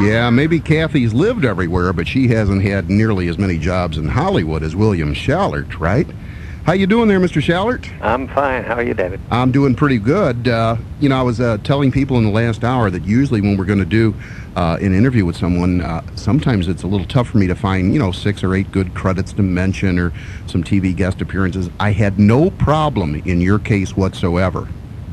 Yeah, maybe Kathy's lived everywhere, but she hasn't had nearly as many jobs in Hollywood as William Schallert, right? How you doing there, Mr. Schallert? I'm fine. How are you, David? I'm doing pretty good. You know, I was telling people in the last hour that usually when we're going to do an interview with someone, sometimes it's a little tough for me to find, 6 or 8 good credits to mention or some TV guest appearances. I had no problem in your case whatsoever.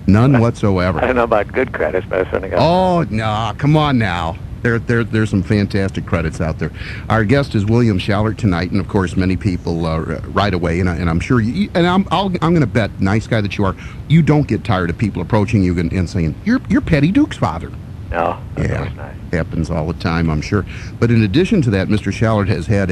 None whatsoever. I don't know about good credits, but I certainly got... Oh, no, come on now. There's some fantastic credits out there. Our guest is William Schallert tonight, and of course, many people right away. And I'm sure you. And I'm going to bet, nice guy that you are, you don't get tired of people approaching you and saying you're Patty Duke's father. No, that's yeah, always nice. Happens all the time, I'm sure. But in addition to that, Mr. Schallert has had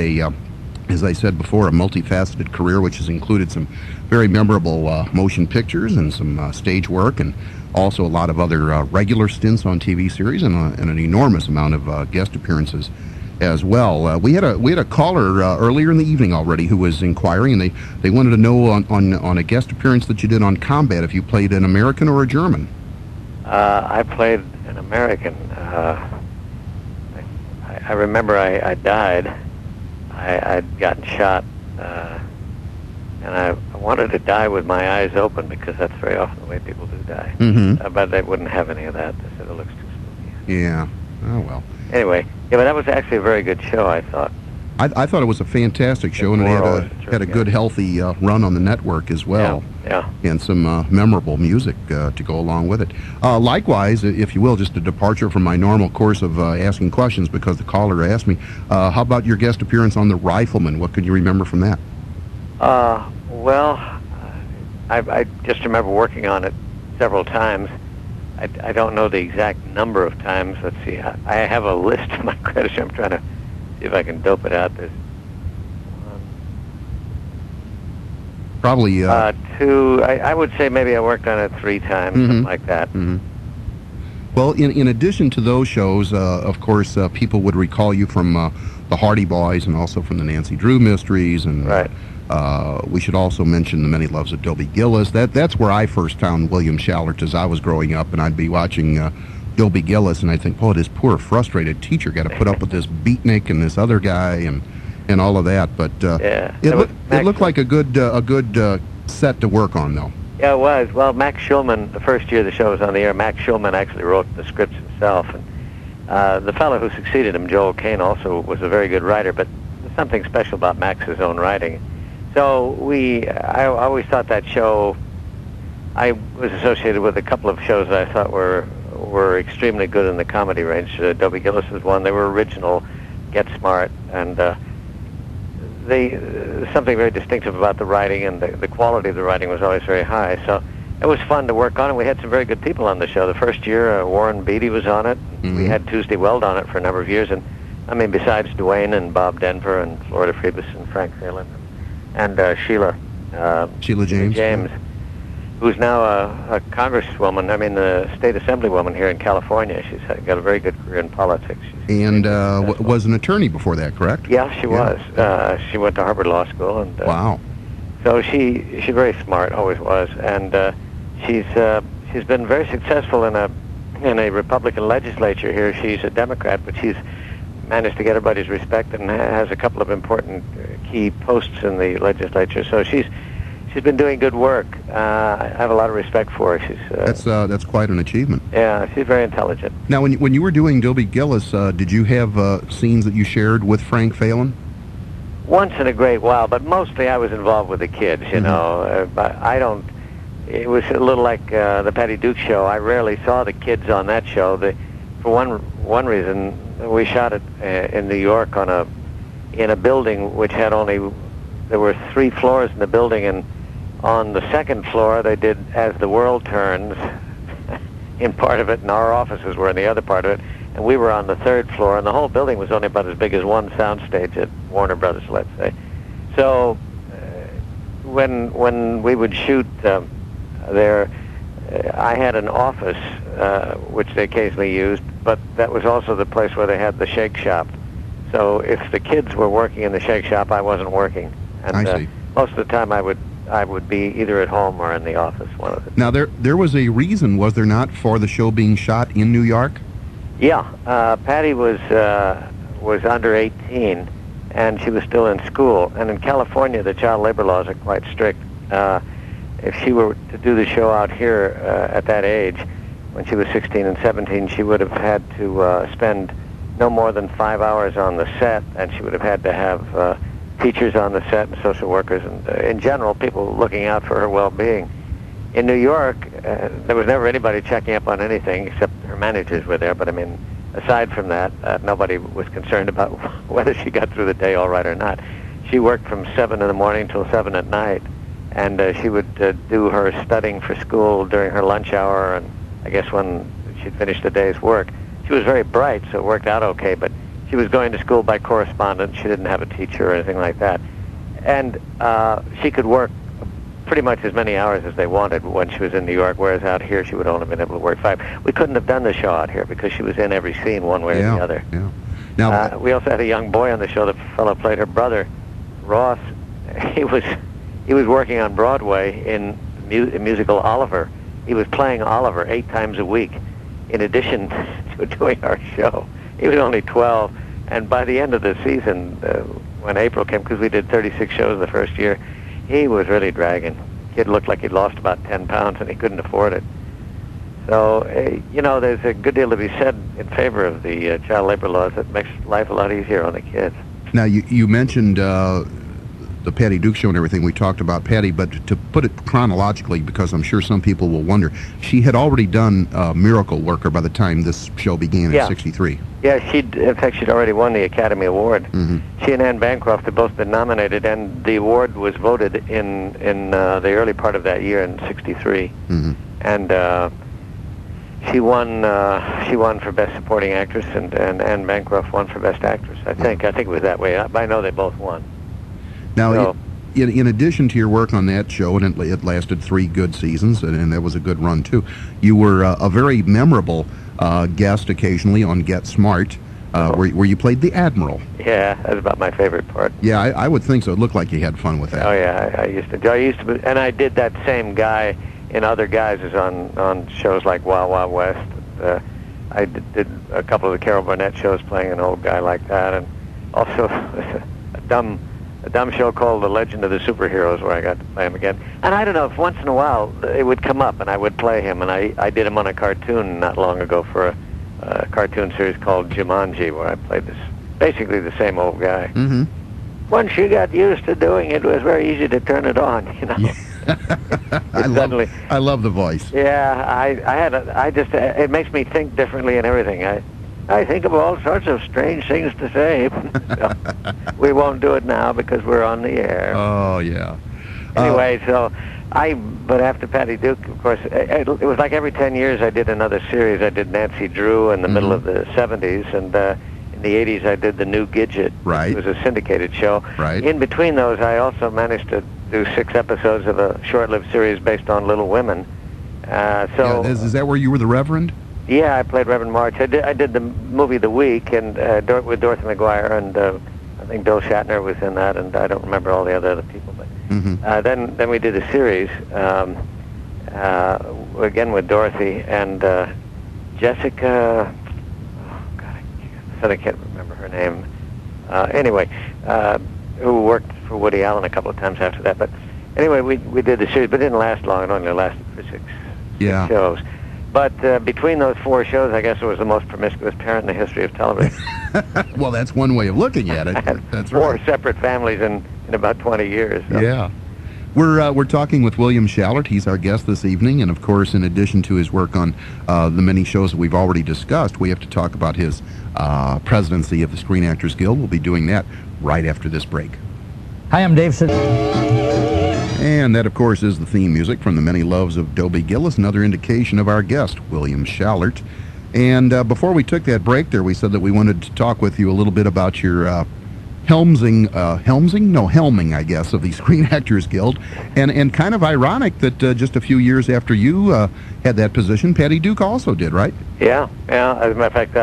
as I said before, a multifaceted career, which has included some very memorable motion pictures and some stage work, and also a lot of other regular stints on TV series and an enormous amount of guest appearances as well. We had a caller earlier in the evening already who was inquiring, and they wanted to know on a guest appearance that you did on Combat if you played an American or a German. I played an American. I remember I died. I'd gotten shot, and I wanted to die with my eyes open because that's very often the way people do die. Mm-hmm. But they wouldn't have any of that. They said it looks too spooky. Yeah. Oh, well. Anyway, yeah, but that was actually a very good show, I thought. I thought it was a fantastic show, and it had a good, healthy run on the network as well. Yeah. And some memorable music to go along with it. Likewise, if you will, just a departure from my normal course of asking questions, because the caller asked me, how about your guest appearance on The Rifleman? What could you remember from that? Well, I just remember working on it several times. I don't know the exact number of times. Let's see. I have a list of my credits. I'm trying to see if I can dope it out. There's probably 2. I would say maybe I worked on it 3 times, something like that. Mm-hmm. Well, in addition to those shows, of course, people would recall you from the Hardy Boys and also from the Nancy Drew Mysteries, and right. We should also mention The Many Loves of Dobie Gillis. That's where I first found William Schallert as I was growing up, and I'd be watching Dobie Gillis, and I'd think, oh, this poor, frustrated teacher got to put up with this beatnik and this other guy and all of that. But it looked like a good set to work on, though. Yeah, it was. Well, Max Schulman, the first year the show was on the air, Max Schulman actually wrote the scripts himself. And the fellow who succeeded him, Joel Kane, also was a very good writer, but there's something special about Max's own writing. So I always thought that show, I was associated with a couple of shows that I thought were extremely good in the comedy range. Dobie Gillis was one. They were original, Get Smart, and something very distinctive about the writing, and the quality of the writing was always very high. So it was fun to work on, and we had some very good people on the show. The first year, Warren Beatty was on it. Mm-hmm. We had Tuesday Weld on it for a number of years, and I mean, besides Dwayne and Bob Denver and Florida Friebus and Frank Phelan and Sheila James, who's now a congresswoman, I mean, the state assemblywoman here in California. She's got a very good career in politics. And was an attorney before that, correct? Yeah, she was. She went to Harvard Law School. And wow. So she's very smart, always was. And she's been very successful in a Republican legislature here. She's a Democrat, but she's managed to get everybody's respect and has a couple of important key posts in the legislature. So she's been doing good work. I have a lot of respect for her. That's quite an achievement. Yeah, she's very intelligent. Now, when you were doing Dobie Gillis, did you have scenes that you shared with Frank Phelan? Once in a great while, but mostly I was involved with the kids. You know, but I don't. It was a little like the Patty Duke show. I rarely saw the kids on that show. For one reason, we shot it in New York in a building which had there were 3 floors in the building, and on the second floor they did As the World Turns in part of it, and our offices were in the other part of it, and we were on the 3rd floor, and the whole building was only about as big as one soundstage at Warner Brothers, let's say. So when we would shoot there, I had an office which they occasionally used, but that was also the place where they had the shake shop. So if the kids were working in the shake shop, I wasn't working. And I see. Most of the time I would be either at home or in the office. One of the Now there was a reason, was there not, for the show being shot in New York? Yeah, Patty was under 18, and she was still in school. And in California, the child labor laws are quite strict. If she were to do the show out here at that age, when she was 16 and 17, she would have had to spend no more than 5 hours on the set, and she would have had to have teachers on the set and social workers and, in general, people looking out for her well-being. In New York, there was never anybody checking up on anything except her managers were there. But I mean, aside from that, nobody was concerned about whether she got through the day all right or not. She worked from 7 in the morning till 7 at night, and she would do her studying for school during her lunch hour, and I guess when she'd finished the day's work. She was very bright, so it worked out okay, but she was going to school by correspondence. She didn't have a teacher or anything like that. And she could work pretty much as many hours as they wanted when she was in New York, whereas out here she would only have been able to work 5. We couldn't have done the show out here because she was in every scene one way or the other. Yeah. Now, we also had a young boy on the show. The fellow played her brother, Ross. He was working on Broadway in the musical Oliver. He was playing Oliver 8 times a week in addition to doing our show. He was only 12, and by the end of the season, when April came, because we did 36 shows the first year, he was really dragging. Kid looked like he'd lost about 10 pounds, and he couldn't afford it. So, there's a good deal to be said in favor of the child labor laws that makes life a lot easier on the kids. Now, you mentioned the Patty Duke show and everything. We talked about Patty, but to put it chronologically, because I'm sure some people will wonder, she had already done Miracle Worker by the time this show began in '63. Yeah, in fact, she'd already won the Academy Award. Mm-hmm. She and Anne Bancroft had both been nominated, and the award was voted in the early part of that year in '63. Mm-hmm. And she won for Best Supporting Actress, and Anne Bancroft won for Best Actress. I think it was that way. I know they both won. Now, in addition to your work on that show, and it lasted 3 good seasons, and that was a good run too, you were a very memorable guest occasionally on Get Smart, where you played the Admiral. Yeah, that's about my favorite part. Yeah, I would think so. It looked like you had fun with that. Oh yeah, I used to, and I did that same guy in other guises on shows like Wild Wild West. I did a couple of the Carol Burnett shows playing an old guy like that, and also a dumb show called The Legend of the Superheroes, where I got to play him again. And I don't know, if once in a while it would come up and I would play him, and I did him on a cartoon not long ago for a cartoon series called Jumanji, where I played basically the same old guy. Mm-hmm. Once you got used to doing it, it was very easy to turn it on, Yeah. I love the voice. Yeah, it makes me think differently and everything. I think of all sorts of strange things to say. So, we won't do it now because we're on the air. Oh, yeah. Anyway, but after Patty Duke, of course, it was like every 10 years I did another series. I did Nancy Drew in the middle of the 70s, and in the 80s I did The New Gidget. Right. It was a syndicated show. Right. In between those, I also managed to do 6 episodes of a short-lived series based on Little Women. Is that where you were the Reverend? Yeah, I played Reverend March. I did the movie The Week, and with Dorothy McGuire, and I think Bill Shatner was in that, and I don't remember all the other people. But then we did a series again with Dorothy and Jessica. Oh God, I can't remember her name. Anyway, who worked for Woody Allen a couple of times after that. But anyway, we did the series, but it didn't last long. It only lasted for six shows. But between those 4 shows, I guess it was the most promiscuous parent in the history of television. Well, that's one way of looking at it. That's 4 separate families in about 20 years. So. Yeah. We're talking with William Schallert. He's our guest this evening, and of course, in addition to his work on the many shows that we've already discussed, we have to talk about his presidency of the Screen Actors Guild. We'll be doing that right after this break. Hi, I'm Dave. And that, of course, is the theme music from The Many Loves of Dobie Gillis, another indication of our guest, William Schallert. And before we took that break there, we said that we wanted to talk with you a little bit about your helming, I guess, of the Screen Actors Guild. And kind of ironic that just a few years after you had that position, Patty Duke also did, right? Yeah. As a matter of fact,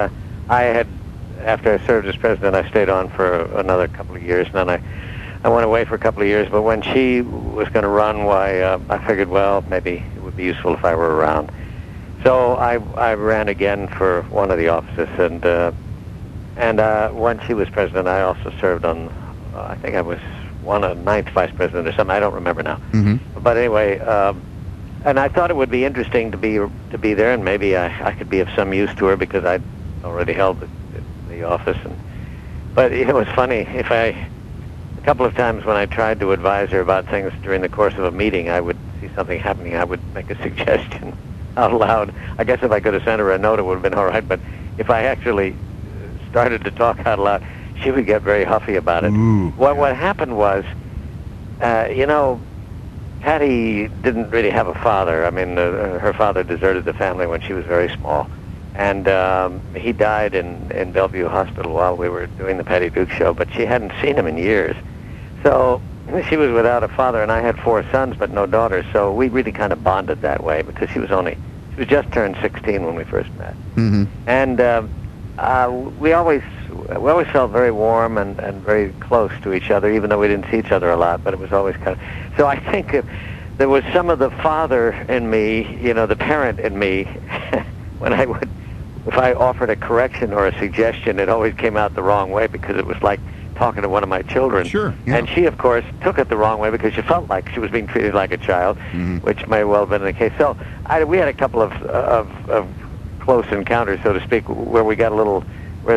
after I served as president, I stayed on for another couple of years, and then I went away for a couple of years, but when she was going to run, I figured, well, maybe it would be useful if I were around. So I ran again for one of the offices, and when she was president, I also served on, I think I was one of ninth vice president or something. I don't remember now. Mm-hmm. But anyway, and I thought it would be interesting to be there, and maybe I could be of some use to her because I'd already held the office. But it was funny. A couple of times when I tried to advise her about things during the course of a meeting, I would see something happening. I would make a suggestion out loud. I guess if I could have sent her a note, it would have been all right. But if I actually started to talk out loud, she would get very huffy about it. Ooh, What happened was, Patty didn't really have a father. I mean, her father deserted the family when she was very small. And he died in Bellevue Hospital while we were doing the Patty Duke show, but she hadn't seen him in years. So she was without a father, and I had 4 sons but no daughters, so we really kind of bonded that way because she was just turned 16 when we first met. Mm-hmm. And we always felt very warm and very close to each other, even though we didn't see each other a lot, but it was always kind of... So I think there was some of the father in me, the parent in me, when if I offered a correction or a suggestion, it always came out the wrong way because it was like talking to one of my children. Sure, yeah. And she, of course, took it the wrong way because she felt like she was being treated like a child, Mm-hmm. which may well have been the case. So we had a couple of close encounters, so to speak, where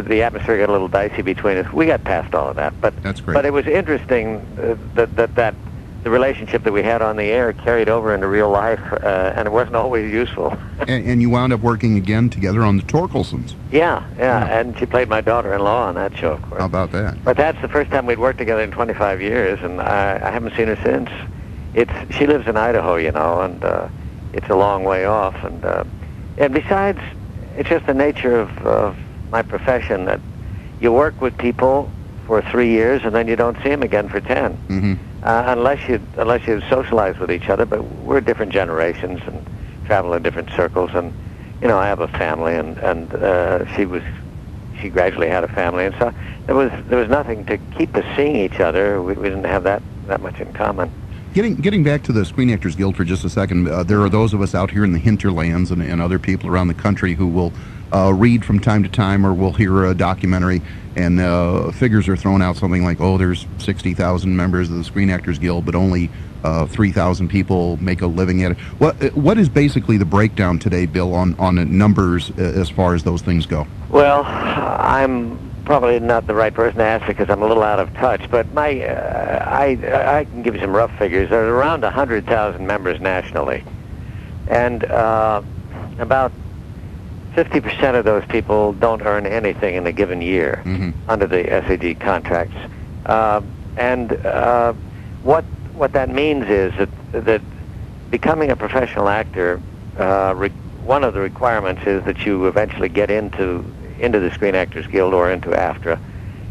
the atmosphere got a little dicey between us. We got past all of that, but That's great. But it was interesting that the relationship that we had on the air carried over into real life, and it wasn't always useful. And you wound up working again together on the Torkelsons. Yeah, and she played my daughter-in-law on that show, of course. How about that? But that's the first time we'd worked together in 25 years, and I haven't seen her since. She lives in Idaho, and it's a long way off, and besides, it's just the nature of my profession that you work with people for 3 years and then you don't see them again for 10, Mm-hmm. unless you socialize with each other. But we're different generations and travel in different circles, and I have a family, and she gradually had a family, and so there was nothing to keep us seeing each other. We didn't have that much in common. Getting back to the Screen Actors Guild for just a second, there are those of us out here in the hinterlands and other people around the country who will read from time to time, or we'll hear a documentary and figures are thrown out, something like, there's 60,000 members of the Screen Actors Guild, but only 3,000 people make a living at it. What is basically the breakdown today, Bill, on numbers as far as those things go? Well, I'm probably not the right person to ask because I'm a little out of touch, but I can give you some rough figures. There's around 100,000 members nationally, and about 50% of those people don't earn anything in a given year Mm-hmm. under the SAG contracts. What that means is that becoming a professional actor, one of the requirements is that you eventually get into the Screen Actors Guild or into AFTRA.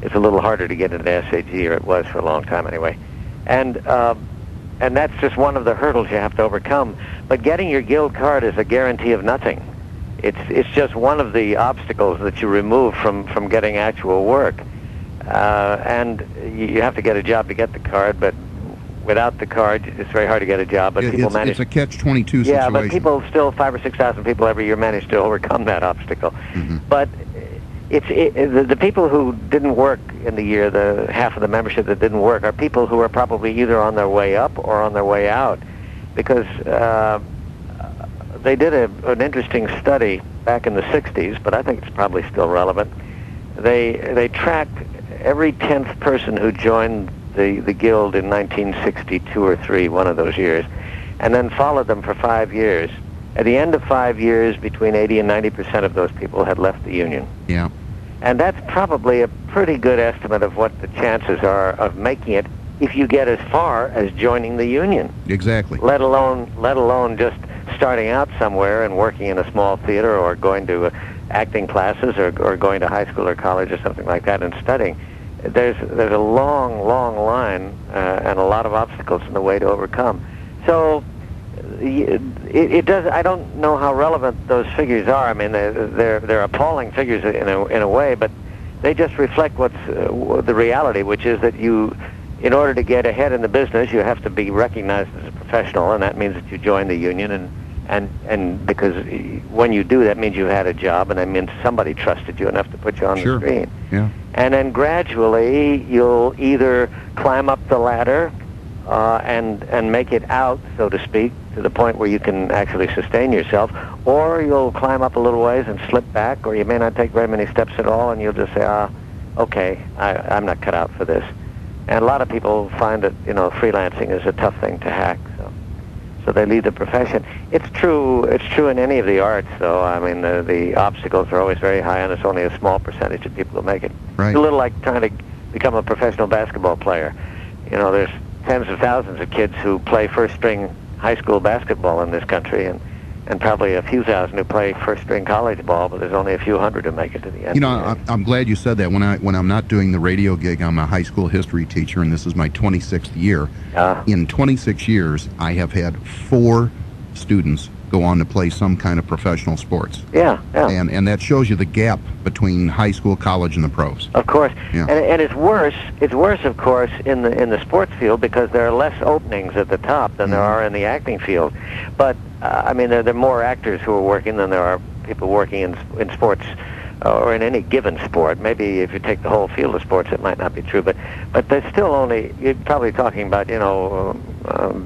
It's a little harder to get into SAG, or it was for a long time anyway. And that's just one of the hurdles you have to overcome. But getting your guild card is a guarantee of nothing. It's just one of the obstacles that you remove from getting actual work. And you have to get a job to get the card, but without the card, it's very hard to get a job. But people manage. It's a catch-22 situation. Yeah, but people still, 5,000 or 6,000 people every year manage to overcome that obstacle. Mm-hmm. But the people who didn't work in the year, the half of the membership that didn't work, are people who are probably either on their way up or on their way out, because they did an interesting study back in the 60s, but I think it's probably still relevant. They tracked every 10th person who joined the guild in 1962 or 3, one of those years, and then followed them for 5 years. At the end of 5 years, between 80 and 90% of those people had left the union. Yeah. And that's probably a pretty good estimate of what the chances are of making it if you get as far as joining the union. Exactly. Let alone just starting out somewhere and working in a small theater, or going to acting classes, or going to high school or college or something like that and studying. There's a long line and a lot of obstacles in the way to overcome. So it does. I don't know how relevant those figures are. I mean, they're appalling figures in a way, but they just reflect what's the reality, which is that in order to get ahead in the business, you have to be recognized as a professional, and that means that you join the union, and And because when you do, that means you had a job, and that means somebody trusted you enough to put you on the screen. Yeah. And then gradually you'll either climb up the ladder and make it out, so to speak, to the point where you can actually sustain yourself, or you'll climb up a little ways and slip back, or you may not take very many steps at all, and you'll just say, okay, I'm not cut out for this. And a lot of people find that, freelancing is a tough thing to hack, so they leave the profession. It's true in any of the arts, though. I mean, the obstacles are always very high, and it's only a small percentage of people who make it. Right. It's a little like trying to become a professional basketball player. There's tens of thousands of kids who play first-string high school basketball in this country, and probably a few thousand who play first-string college ball, but there's only a few hundred who make it to the end. I'm glad you said that. When I'm not doing the radio gig, I'm a high school history teacher, and this is my 26th year. In 26 years, I have had 4 students go on to play some kind of professional sports. Yeah. And that shows you the gap between high school, college, and the pros. Of course. Yeah. And it's worse. It's worse, of course, in the sports field, because there are less openings at the top than there are in the acting field. But there are more actors who are working than there are people working in sports, or in any given sport. Maybe if you take the whole field of sports, it might not be true. But there's still only, you're probably talking about,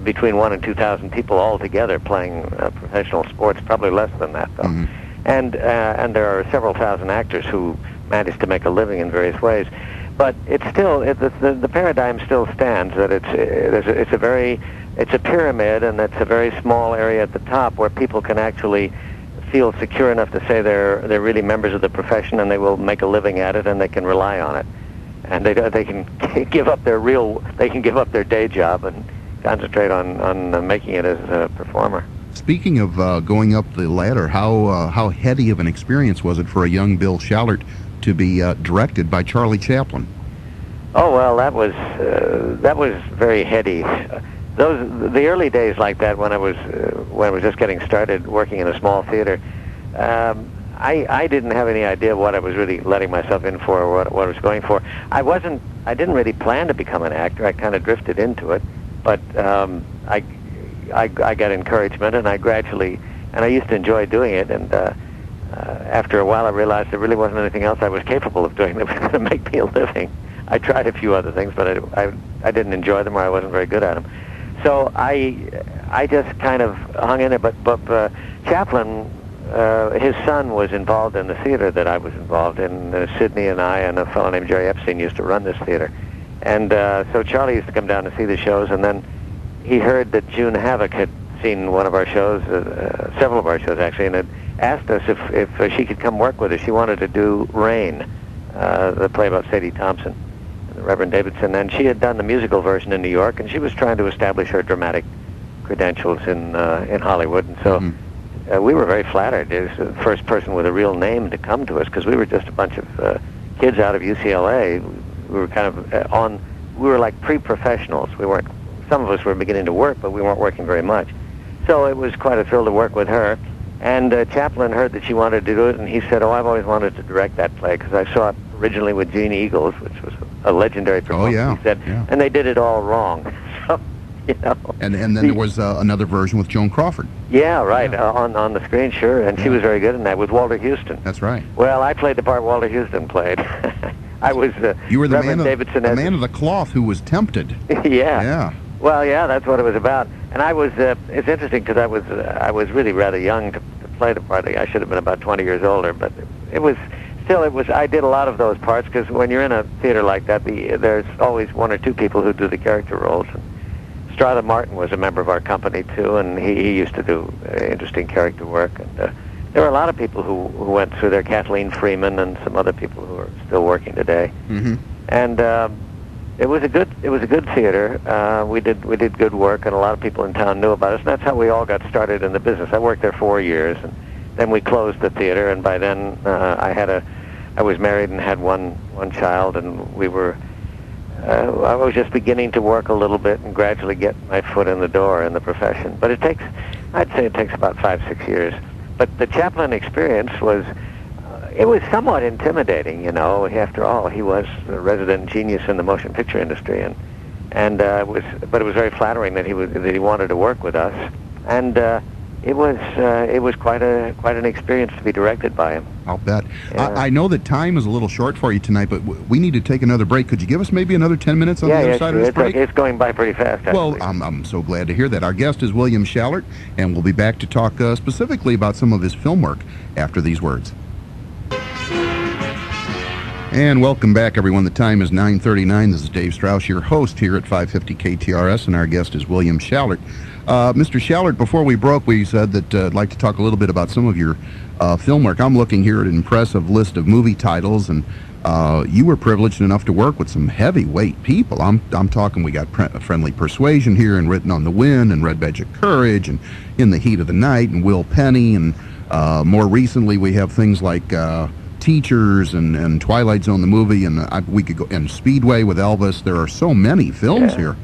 between 1,000 and 2,000 people altogether playing professional sports. Probably less than that, though. Mm-hmm. And there are several thousand actors who manage to make a living in various ways. But it's still, the paradigm still stands that it's a pyramid, and it's a very small area at the top where people can actually feel secure enough to say they're really members of the profession, and they will make a living at it, and they can rely on it, and they can give up their day job and concentrate on making it as a performer. Speaking of going up the ladder, how heady of an experience was it for a young Bill Schallert to be directed by Charlie Chaplin? Oh well, that was very heady. The early days like that, when I was just getting started working in a small theater, I didn't have any idea what I was really letting myself in for, or what I was going for. I didn't really plan to become an actor. I kind of drifted into it, but I got encouragement, and I used to enjoy doing it, and after a while I realized there really wasn't anything else I was capable of doing that was going to make me a living. I tried a few other things, but I didn't enjoy them, or I wasn't very good at them. So I just kind of hung in there. But Chaplin, his son was involved in the theater that I was involved in. Sidney and I and a fellow named Jerry Epstein used to run this theater. And so Charlie used to come down to see the shows, and then he heard that June Havoc had seen one of our shows, several of our shows actually, and had asked us if she could come work with us. She wanted to do Rain, the play about Sadie Thompson, and the Reverend Davidson, and she had done the musical version in New York, and she was trying to establish her dramatic credentials in Hollywood, and so we were very flattered. It was the first person with a real name to come to us, because we were just a bunch of kids out of UCLA. We were kind of we were like pre-professionals. We weren't. Some of us were beginning to work, but we weren't working very much. So it was quite a thrill to work with her. And Chaplin heard that she wanted to do it, and he said, I've always wanted to direct that play, because I saw it originally with Gene Eagles, which was a legendary performance, he said, and they did it all wrong. So, And then there was another version with Joan Crawford. Yeah, right, on the screen, sure, and she was very good in that, with Walter Houston. That's right. Well, I played the part Walter Houston played. I was you were the Reverend Davidson, the man of the cloth who was tempted. Yeah. Well, yeah, that's what it was about. And I was, it's interesting, because I was really rather young to play the part. I should have been about 20 years older, but I did a lot of those parts, because when you're in a theater like that, there's always one or two people who do the character roles. And Strada Martin was a member of our company, too, and he used to do interesting character work. And there were a lot of people who went through there, Kathleen Freeman and some other people who are still working today. Mm-hmm. And it was a good theater. We did good work, and a lot of people in town knew about us. And that's how we all got started in the business. I worked there 4 years, and then we closed the theater. And by then, I was married and had one child, and we were. I was just beginning to work a little bit and gradually get my foot in the door in the profession. But I'd say it takes about 5-6 years. But the Chaplin experience it was somewhat intimidating, After all, he was a resident genius in the motion picture industry, but it was very flattering that he wanted to work with us. And It was quite an experience to be directed by him. I'll bet. Yeah. I know that time is a little short for you tonight, but we need to take another break. Could you give us maybe another 10 minutes on the other side of this break? It's going by pretty fast, actually. Well, I'm so glad to hear that. Our guest is William Schallert, and we'll be back to talk specifically about some of his film work after these words. And welcome back, everyone. The time is 9:39. This is Dave Strauss, your host here at 550 KTRS, and our guest is William Schallert. Mr. Schallert, before we broke, we said that I'd like to talk a little bit about some of your film work. I'm looking here at an impressive list of movie titles, and you were privileged enough to work with some heavyweight people. I'm talking, we got Friendly Persuasion here, and Written on the Wind, and Red Badge of Courage, and In the Heat of the Night, and Will Penny, and more recently we have things like Teachers and Twilight Zone the movie, and we could go, and Speedway with Elvis. There are so many films here.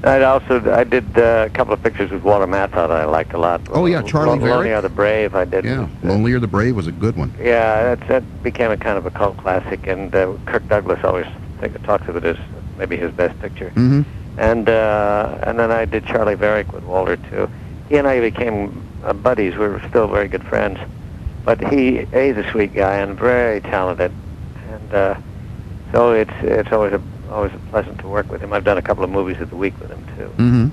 I did a couple of pictures with Walter Matthau that I liked a lot. Oh yeah, Charlie Varick. Lonely Are the Brave. I did. Yeah, Lonely Are the Brave was a good one. Yeah, that became a kind of a cult classic, and Kirk Douglas always talks of it as maybe his best picture. Mm-hmm. And then I did Charlie Varick with Walter too. He and I became buddies. We were still very good friends. But he's a sweet guy and very talented, and so it's always a pleasant to work with him. I've done a couple of movies of the week with him too. Mm-hmm.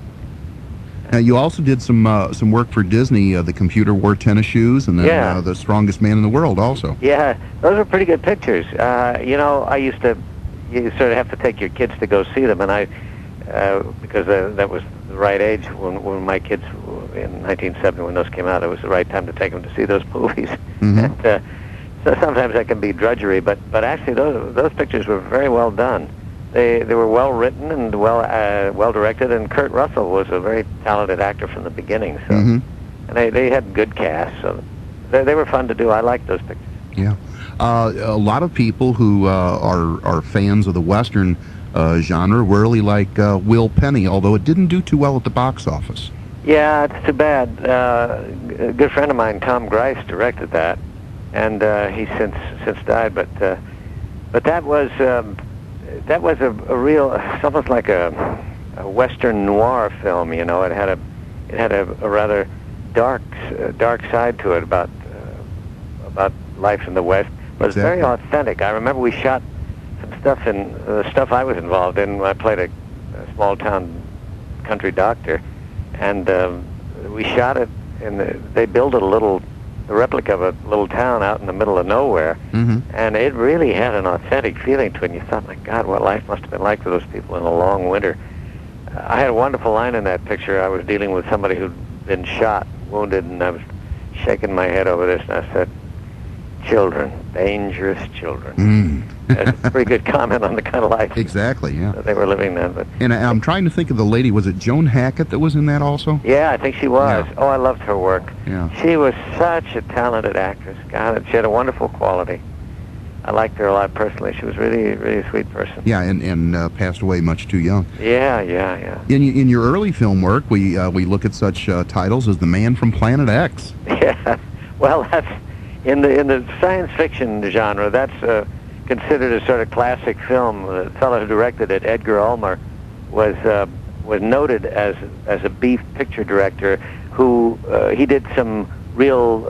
Now you also did some work for Disney. The Computer Wore Tennis Shoes, and then The Strongest Man in the World also. Yeah, those were pretty good pictures. You sort of have to take your kids to go see them, and I because that was the right age when my kids. In 1970, when those came out, it was the right time to take them to see those movies. Mm-hmm. And, so sometimes that can be drudgery, but actually those pictures were very well done. They were well written and well directed, and Kurt Russell was a very talented actor from the beginning. So, mm-hmm. And they had good casts, so they were fun to do. I liked those pictures. Yeah, a lot of people who are fans of the Western genre really like Will Penny, although it didn't do too well at the box office. Yeah, it's too bad. A good friend of mine, Tom Grice, directed that, and he's since died. But that was a real. It's almost like a Western noir film. You know, it had a rather dark side to it about life in the West. But it's very authentic. I remember we shot some stuff in the stuff I was involved in. I played a small town country doctor. And we shot it, and they built a replica of a little town out in the middle of nowhere. Mm-hmm. And it really had an authentic feeling to it. And you thought, my God, what life must have been like for those people in a long winter. I had a wonderful line in that picture. I was dealing with somebody who'd been shot, wounded, and I was shaking my head over this, and I said, children, dangerous children. That's a pretty good comment on the kind of life exactly, yeah. that they were living then. But and I'm trying to think of the lady. Was it Joan Hackett that was in that also? Yeah, I think she was. Yeah. Oh, I loved her work. Yeah. She was such a talented actress. God, she had a wonderful quality. I liked her a lot personally. She was really a sweet person. Yeah, and passed away much too young. Yeah. In your early film work, we look at such titles as The Man from Planet X. Yeah. Well, that's in the science fiction genre. That's considered a sort of classic film. The fellow who directed it, Edgar Ulmer, was noted as a beef picture director who he did some real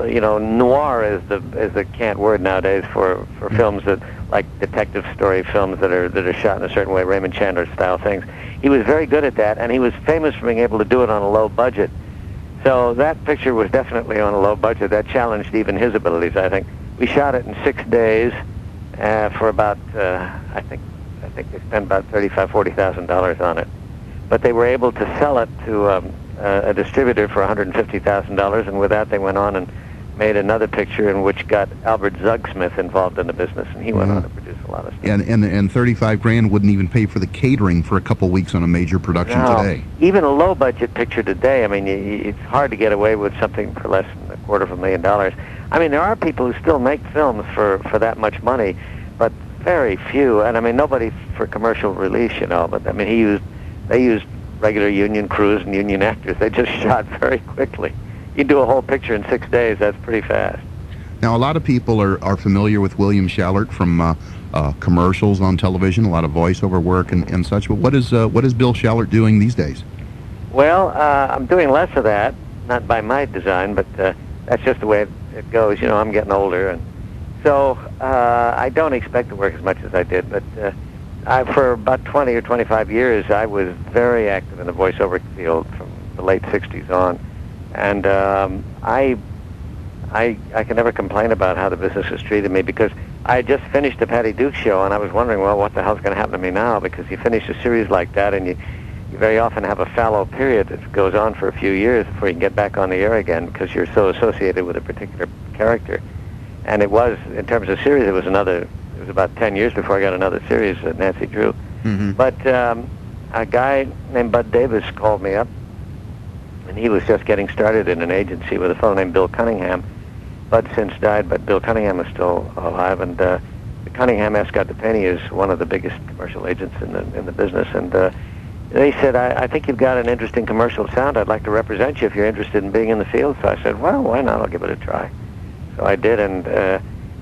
noir is the cant word nowadays for films that like detective story films that are shot in a certain way, Raymond Chandler style things. He was very good at that, and he was famous for being able to do it on a low budget. So that picture was definitely on a low budget. That challenged even his abilities, I think. We shot it in 6 days. For about, I think they spent about $40,000 on it, but they were able to sell it to a distributor for $150,000, and with that they went on and made another picture in which got Albert Zugsmith involved in the business, and he went on to produce a lot of stuff. And $35,000 wouldn't even pay for the catering for a couple weeks on a major production today. Even a low budget picture today, I mean, it's hard to get away with something for less than $250,000. I mean, there are people who still make films for that much money, but very few. And I mean, nobody for commercial release, But I mean, they used regular union crews and union actors. They just shot very quickly. You do a whole picture in 6 days. That's pretty fast. Now, a lot of people are familiar with William Schallert from commercials on television, a lot of voiceover work and such. But what is Bill Schallert doing these days? Well, I'm doing less of that. not by my design, but that's just the way it goes. You know, I'm getting older, and so I don't expect to work as much as I did. But for about 20 or 25 years, I was very active in the voiceover field from the late '60s on, and I can never complain about how the business has treated me, because I had just finished the Patty Duke show, and I was wondering, well, what the hell's going to happen to me now? Because you finish a series like that, and you very often have a fallow period that goes on for a few years before you can get back on the air again, because you're so associated with a particular character. And it was, in terms of series, it was about 10 years before I got another series, Nancy Drew. Mm-hmm. But a guy named Bud Davis called me up, and he was just getting started in an agency with a fellow named Bill Cunningham. Bud since died, but Bill Cunningham is still alive, and the Cunningham Escott DePaney is one of the biggest commercial agents in the business, and they said, I think you've got an interesting commercial sound. I'd like to represent you if you're interested in being in the field. So I said, well, why not? I'll give it a try. So I did, and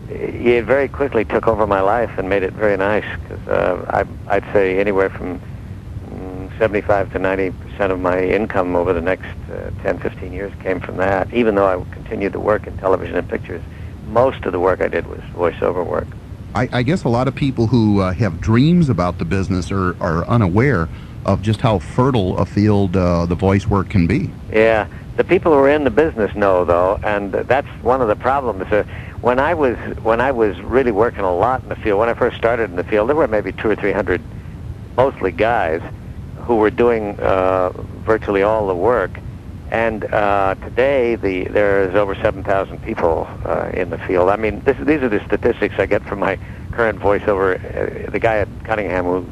he very quickly took over my life and made it very nice, because I'd say anywhere from 75 to 90% of my income over the next 10, 15 years came from that. Even though I continued to work in television and pictures, most of the work I did was voiceover work. I guess a lot of people who have dreams about the business are unaware of just how fertile a field the voice work can be. Yeah. The people who are in the business know, though, and that's one of the problems. When I was really working a lot in the field, when I first started in the field, there were maybe 200 or 300, mostly guys, who were doing virtually all the work. And today, there's over 7,000 people in the field. I mean, these are the statistics I get from my current voiceover. The guy at Cunningham, who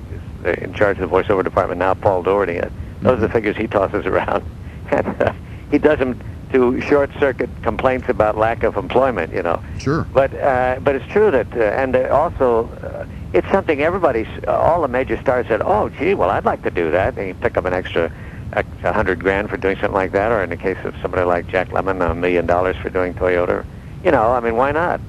is in charge of the voiceover department now, Paul Doherty. Those are the figures he tosses around. And he does them to short-circuit complaints about lack of employment, you know. Sure. But it's true that, and also, it's something all the major stars said, oh, gee, well, I'd like to do that. And you pick up an extra $100,000 for doing something like that, or in the case of somebody like Jack Lemmon, $1 million for doing Toyota. You know, I mean, why not?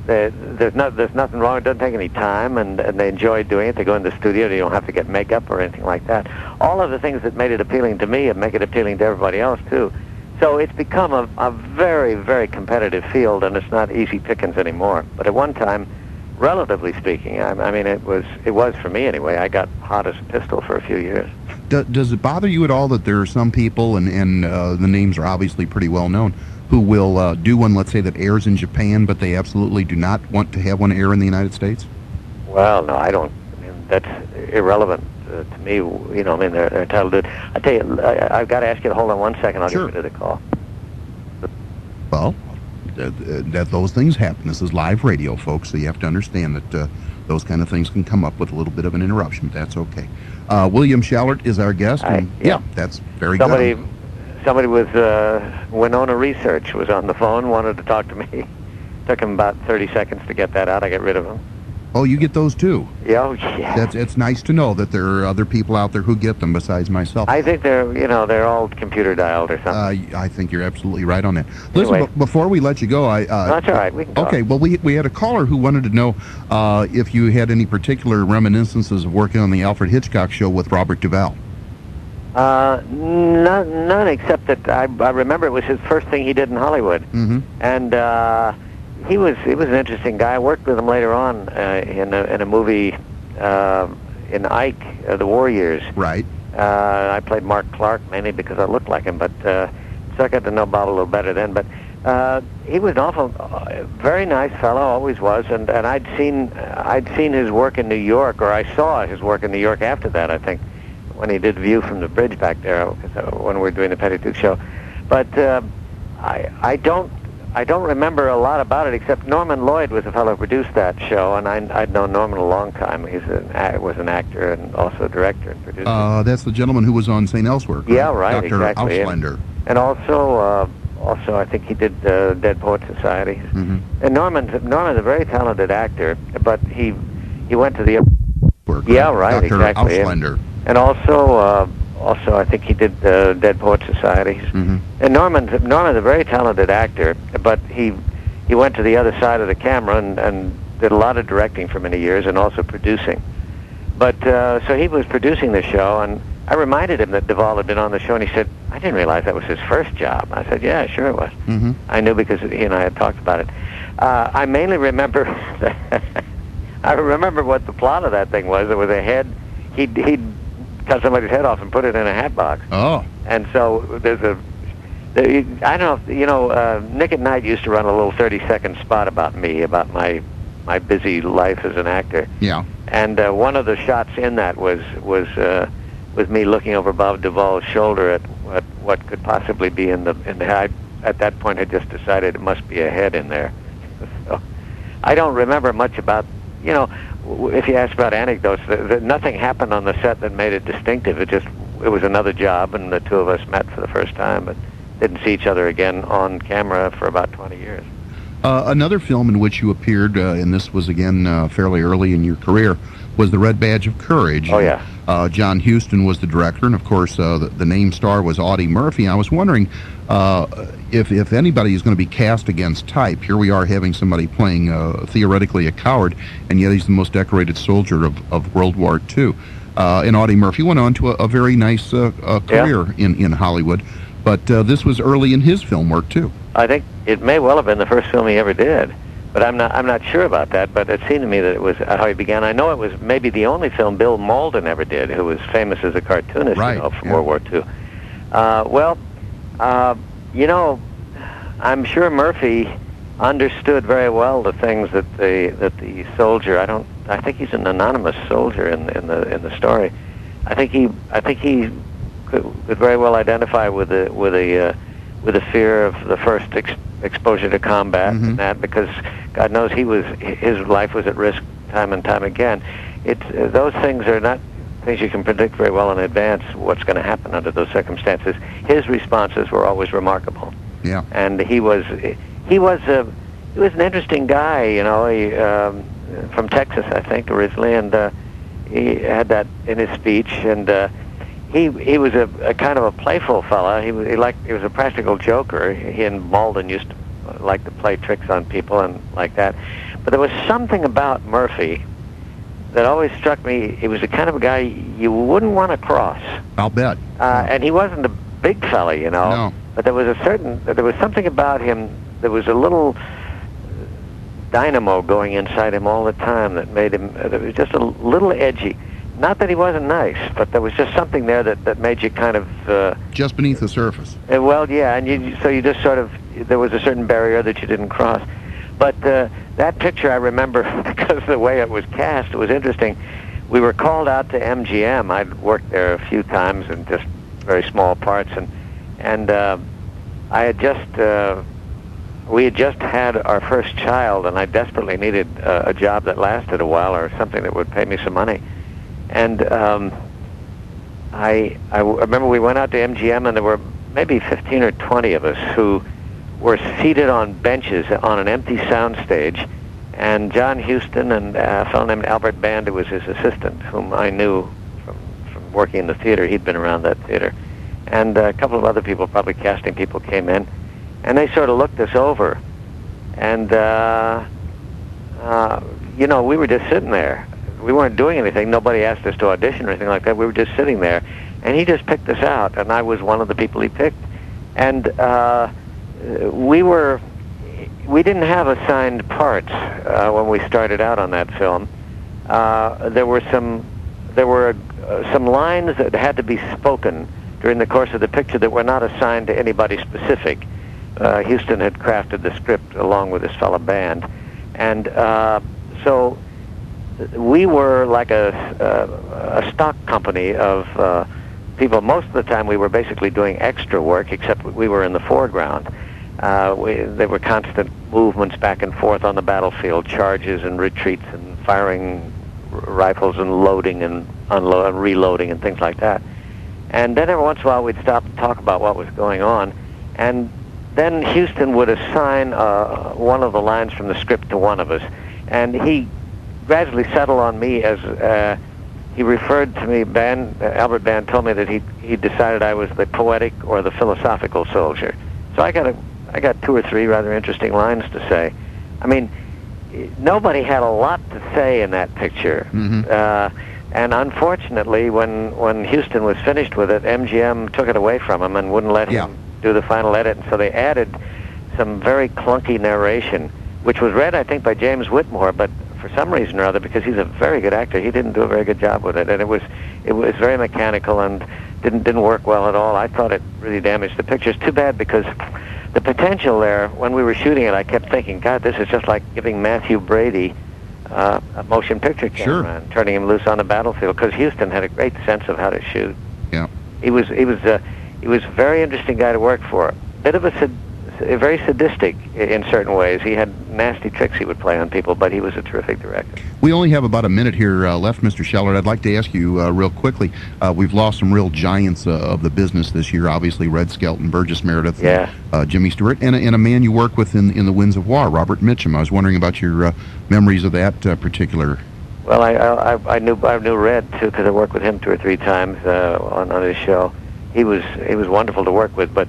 There's nothing wrong. It doesn't take any time, and they enjoy doing it. They go in the studio. You don't have to get makeup or anything like that. All of the things that made it appealing to me make it appealing to everybody else, too. So it's become a very, very competitive field, and it's not easy pickings anymore. But at one time, relatively speaking, I mean, it was for me anyway. I got hot as a pistol for a few years. Does it bother you at all that there are some people, and the names are obviously pretty well known, who will do one, let's say, that airs in Japan, but they absolutely do not want to have one air in the United States? Well, no, I don't. I mean, that's irrelevant to me. You know, I mean, they're entitled to it. I tell you, I've got to ask you to hold on 1 second. I'll Sure. get rid of the call. Well, that those things happen. This is live radio, folks, so you have to understand that those kind of things can come up with a little bit of an interruption, but that's okay. William Schallert is our guest, and yeah, that's very good. Somebody with Winona Research was on the phone, wanted to talk to me. Took him about 30 seconds to get that out. I get rid of him. Oh, you get those too? Yeah, oh, yeah. It's nice to know that there are other people out there who get them besides myself. I think they're all computer dialed or something. I think you're absolutely right on that. Anyway. Listen, before we let you go, no, that's all right. We can talk. Okay, well, we had a caller who wanted to know if you had any particular reminiscences of working on the Alfred Hitchcock show with Robert Duvall. None except that I remember it was his first thing he did in Hollywood. Mm-hmm. And he was an interesting guy. I worked with him later on in a movie in Ike, The War Years. Right. I played Mark Clark mainly because I looked like him, but so I got to know Bob a little better then. But he was an awful, very nice fellow, always was. And I'd seen his work in New York, or I saw his work in New York after that, I think, when he did View from the Bridge back there, when we were doing the Patty Duke show. But I don't remember a lot about it, except Norman Lloyd was the fellow who produced that show, and I'd known Norman a long time. He was an actor and also a director and producer. That's the gentleman who was on St. Elsewhere. Yeah, right, Dr. exactly. Auslander. And also I think he did Dead Poets Society. Mm-hmm. And Norman's a very talented actor, but he went to the Work, yeah, right, Dr. exactly. Auslander. And also I think he did Dead Poets Society. Mm-hmm. And Norman's a very talented actor, but he went to the other side of the camera and did a lot of directing for many years and also producing. But so he was producing the show, and I reminded him that Duvall had been on the show, and he said, "I didn't realize that was his first job." I said, "Yeah, sure it was." Mm-hmm. I knew because he and I had talked about it. I mainly remember I remember what the plot of that thing was. It was a head. He'd cut somebody's head off and put it in a hat box. Oh. And so I don't know if, Nick at Night used to run a little 30-second spot about me, about my busy life as an actor. Yeah. And one of the shots in that was me looking over Bob Duvall's shoulder at what could possibly be in the head. At that point, I just decided it must be a head in there. So I don't remember much about, if you ask about anecdotes, nothing happened on the set that made it distinctive. It was another job, and the two of us met for the first time, but didn't see each other again on camera for about 20 years. Another film in which you appeared, and this was again fairly early in your career, was The Red Badge of Courage. Oh, yeah. John Huston was the director, and of course the name star was Audie Murphy. I was wondering if anybody is going to be cast against type. Here we are having somebody playing theoretically a coward, and yet he's the most decorated soldier of World War II. And Audie Murphy went on to a very nice career in Hollywood, but this was early in his film work too. I think it may well have been the first film he ever did, but I'm not sure about that. But it seemed to me that it was how he began. I know it was maybe the only film Bill Malden ever did, who was famous as a cartoonist, from World War II. I'm sure Murphy understood very well the things that the soldier. I think he's an anonymous soldier in the story. I think he could very well identify with the fear of the first exposure to combat, and that, because God knows his life was at risk time and time again. Those things are not things you can predict very well in advance what's going to happen under those circumstances. His responses were always remarkable. Yeah. And he was an interesting guy, He from Texas, I think, originally, and he had that in his speech, and he was a kind of a playful fella. He was a practical joker. He and Malden used to like to play tricks on people and like that. But there was something about Murphy that always struck me. He was the kind of a guy you wouldn't want to cross. I'll bet. And he wasn't a big fella, No. But there was something about him. There was a little dynamo going inside him all the time that made him. That was just a little edgy. Not that he wasn't nice, but there was just something there that made you kind of just beneath the surface. Well, yeah, and you just sort of, there was a certain barrier that you didn't cross. But that picture I remember because of the way it was cast. It was interesting. We were called out to MGM. I'd worked there a few times in just very small parts, and I had we had just had our first child, and I desperately needed a job that lasted a while or something that would pay me some money. And I remember we went out to MGM, and there were maybe 15 or 20 of us who were seated on benches on an empty soundstage, and John Huston and a fellow named Albert Band, who was his assistant, whom I knew from working in the theater. He'd been around that theater. And a couple of other people, probably casting people, came in, and they sort of looked us over. And, we were just sitting there. We weren't doing anything. Nobody asked us to audition or anything like that. We were just sitting there. And he just picked us out, and I was one of the people he picked. And we didn't have assigned parts when we started out on that film. There were some lines that had to be spoken during the course of the picture that were not assigned to anybody specific. Huston had crafted the script along with his fellow Band. And so we were like a stock company of people. Most of the time we were basically doing extra work, except we were in the foreground. There were constant movements back and forth on the battlefield, charges and retreats and firing rifles and loading and reloading and things like that. And then every once in a while we'd stop and talk about what was going on. And then Huston would assign one of the lines from the script to one of us. And he gradually settled on me as he referred to me. Albert Band told me that he decided I was the poetic or the philosophical soldier. So I got 2 or 3 rather interesting lines to say. I mean, nobody had a lot to say in that picture. Mm-hmm. And unfortunately, when Houston was finished with it, MGM took it away from him and wouldn't let him do the final edit. And so they added some very clunky narration, which was read, I think, by James Whitmore, but for some reason or other, because he's a very good actor, he didn't do a very good job with it, and it was very mechanical and didn't work well at all. I thought it really damaged the picture. It's too bad, because the potential there, when we were shooting it, I kept thinking, God, this is just like giving Matthew Brady a motion picture camera and turning him loose on the battlefield, because Houston had a great sense of how to shoot. Yeah, he was a very interesting guy to work for. Bit of very sadistic in certain ways. He had nasty tricks he would play on people, but he was a terrific director. We only have about a minute here left, Mr. Schallert. I'd like to ask you real quickly. We've lost some real giants of the business this year. Obviously, Red Skelton, Burgess Meredith, Jimmy Stewart, and a man you work with in the Winds of War, Robert Mitchum. I was wondering about your memories of that particular. Well, I knew Red too, because I worked with him 2 or 3 times on his show. He was wonderful to work with, but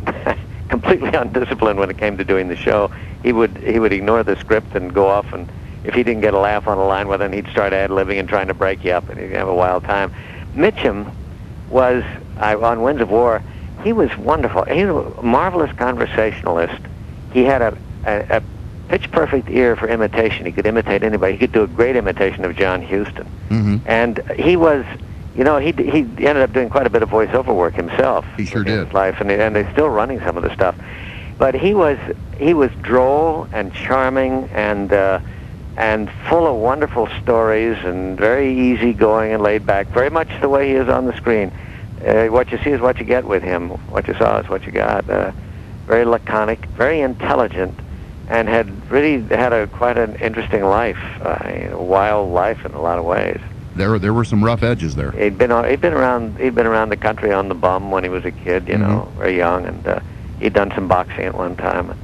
completely undisciplined when it came to doing the show. He would ignore the script and go off, and if he didn't get a laugh on a line, well, then he'd start ad-libbing and trying to break you up, and he'd have a wild time. Mitchum was, on Winds of War, he was wonderful. He was a marvelous conversationalist. He had a pitch-perfect ear for imitation. He could imitate anybody. He could do a great imitation of John Huston. Mm-hmm. And he was... You know, he ended up doing quite a bit of voiceover work himself. He sure did. In his life, and they're still running some of the stuff. But he was droll and charming and full of wonderful stories and very easygoing and laid back, very much the way he is on the screen. What you see is what you get with him. What you saw is what you got. Very laconic, very intelligent, and had really had quite an interesting life, a wild life in a lot of ways. There were some rough edges there. He'd been around the country on the bum when he was a kid, you know, very young, and he'd done some boxing at one time.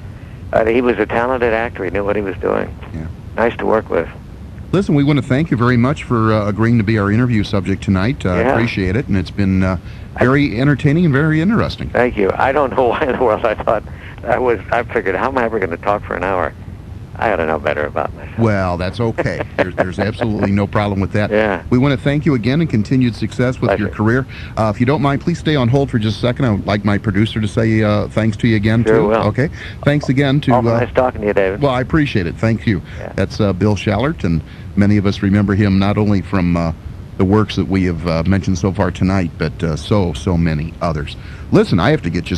He was a talented actor. He knew what he was doing. Yeah. Nice to work with. Listen, we want to thank you very much for agreeing to be our interview subject tonight. I appreciate it, and it's been very entertaining and very interesting. Thank you. I don't know why in the world I thought I figured, how am I ever going to talk for an hour? I ought to know better about myself. Well, that's okay. There's absolutely no problem with that. Yeah. We want to thank you again and continued success with your career. If you don't mind, please stay on hold for just a second. I would like my producer to say thanks to you again, sure too. Will. Okay. Thanks again to... nice talking to you, David. Well, I appreciate it. Thank you. Yeah. That's Bill Schallert, and many of us remember him not only from the works that we have mentioned so far tonight, but so many others. Listen, I have to get you...